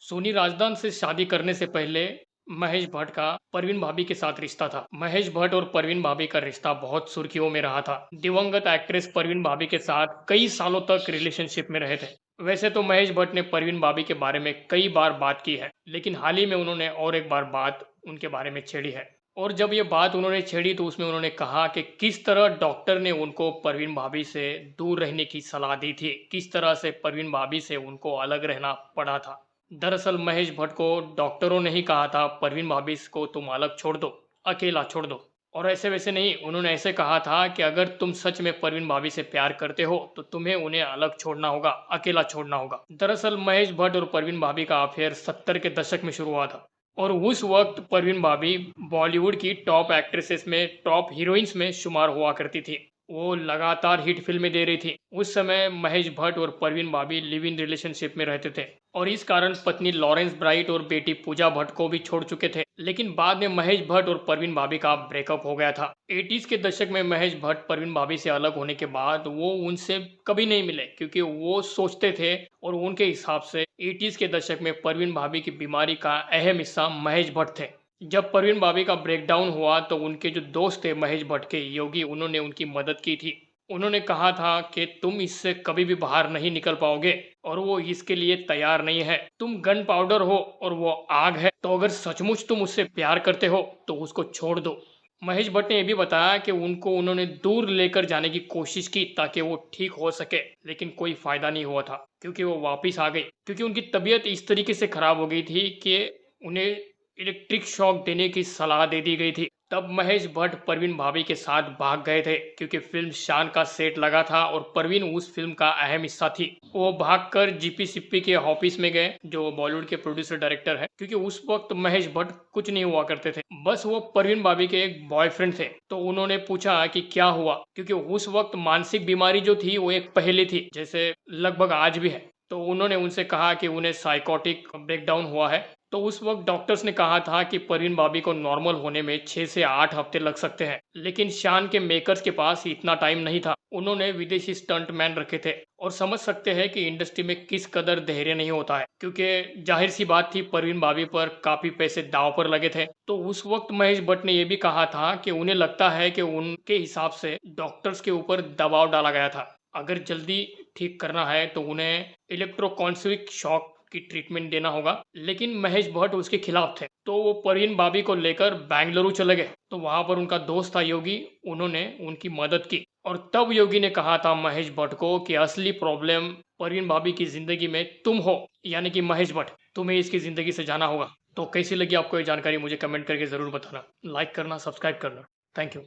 सोनी राजदान से शादी करने से पहले महेश भट्ट का परवीन भाभी के साथ रिश्ता था। महेश भट्ट और परवीन भाभी का रिश्ता बहुत सुर्खियों में रहा था। दिवंगत एक्ट्रेस परवीन भाभी के साथ कई सालों तक रिलेशनशिप में रहे थे। वैसे तो महेश भट्ट ने परवीन भाभी के बारे में कई बार बात की है, लेकिन हाल ही में उन्होंने और एक बार बात उनके बारे में छेड़ी है। और जब ये बात उन्होंने छेड़ी तो उसमें उन्होंने कहा कि किस तरह डॉक्टर ने उनको परवीन भाभी से दूर रहने की सलाह दी थी, किस तरह से परवीन भाभी से उनको अलग रहना पड़ा था। दरअसल महेश भट्ट को डॉक्टरों ने ही कहा था परवीन भाभी को तुम अलग छोड़ दो, अकेला छोड़ दो। और ऐसे वैसे नहीं, उन्होंने ऐसे कहा था कि अगर तुम सच में परवीन भाभी से प्यार करते हो तो तुम्हें उन्हें अलग छोड़ना होगा, अकेला छोड़ना होगा। दरअसल महेश भट्ट और परवीन भाभी का अफेयर 70 के दशक में शुरू हुआ था और उस वक्त परवीन भाभी बॉलीवुड की टॉप एक्ट्रेसेस में, टॉप हीरोइंस में शुमार हुआ करती थी। वो लगातार हिट फिल्में दे रही थी। उस समय महेश भट्ट और परवीन भाभी लिव इन रिलेशनशिप में रहते थे और इस कारण पत्नी लॉरेंस ब्राइट और बेटी पूजा भट्ट को भी छोड़ चुके थे। लेकिन बाद में महेश भट्ट और परवीन भाभी का ब्रेकअप हो गया था। 80s के दशक में महेश भट्ट परवीन भाभी से अलग होने के बाद वो उनसे कभी नहीं मिले, क्योंकि वो सोचते थे और उनके हिसाब से 80s के दशक में परवीन भाभी की बीमारी का अहम हिस्सा महेश भट्ट थे। जब परवीन भाभी का ब्रेकडाउन हुआ तो उनके जो दोस्त थे महेश भट्ट के, योगी, उन्होंने उनकी मदद की थी। उन्होंने कहा था कि तुम इससे कभी भी बाहर नहीं निकल पाओगे और वो इसके लिए तैयार नहीं है। तुम गन पाउडर हो और वो आग है, तो अगर सचमुच तुम उससे प्यार करते हो तो उसको छोड़ दो। महेश भट्ट ने यह भी बताया कि उन्होंने दूर लेकर जाने की कोशिश की ताकि वो ठीक हो सके, लेकिन कोई फायदा नहीं हुआ था, क्योंकि वो वापिस आ गई, क्योंकि उनकी तबीयत इस तरीके से खराब हो गई थी कि उन्हें इलेक्ट्रिक शॉक देने की सलाह दे दी गई थी। तब महेश भट्ट परवीन भाभी के साथ भाग गए थे, क्योंकि फिल्म शान का सेट लगा था और परवीन उस फिल्म का अहम हिस्सा थी। वो भागकर जीपी सिप्पी के ऑफिस में गए, जो बॉलीवुड के प्रोड्यूसर डायरेक्टर है, क्योंकि उस वक्त महेश भट्ट कुछ नहीं हुआ करते थे, बस वो परवीन भाभी के एक बॉयफ्रेंड थे। तो उन्होंने पूछा कि क्या हुआ, क्योंकि उस वक्त मानसिक बीमारी जो थी वो एक पहले थी, जैसे लगभग आज भी है। तो उन्होंने उनसे कहा कि उन्हें साइकोटिक ब्रेकडाउन हुआ है। तो उस वक्त डॉक्टर्स ने कहा था कि परवीन भाभी को नॉर्मल होने में 6 से 8 हफ्ते लग सकते हैं, लेकिन शान के मेकर्स के पास इतना टाइम नहीं था। उन्होंने विदेशी स्टंट मैन रखे थे और समझ सकते हैं कि इंडस्ट्री में किस कदर धैर्य नहीं होता है, क्योंकि जाहिर सी बात थी परवीन भाभी पर काफी पैसे दाव पर लगे थे। तो उस वक्त महेश भट्ट ने यह भी कहा था कि उन्हें लगता है कि उनके हिसाब से डॉक्टर्स के ऊपर दबाव डाला गया था। अगर जल्दी ठीक करना है तो उन्हें इलेक्ट्रोकॉन्सिक शॉक की ट्रीटमेंट देना होगा, लेकिन महेश भट्ट उसके खिलाफ थे। तो वो परवीन भाभी को लेकर बेंगलुरु चले गए। तो वहां पर उनका दोस्त था योगी, उन्होंने उनकी मदद की और तब योगी ने कहा था महेश भट्ट को कि असली प्रॉब्लम परवीन भाभी की जिंदगी में तुम हो, यानी कि महेश भट्ट, तुम्हें इसकी जिंदगी से जाना होगा। तो कैसी लगी आपको ये जानकारी, मुझे कमेंट करके जरूर बताना, लाइक करना, सब्सक्राइब करना। Thank you.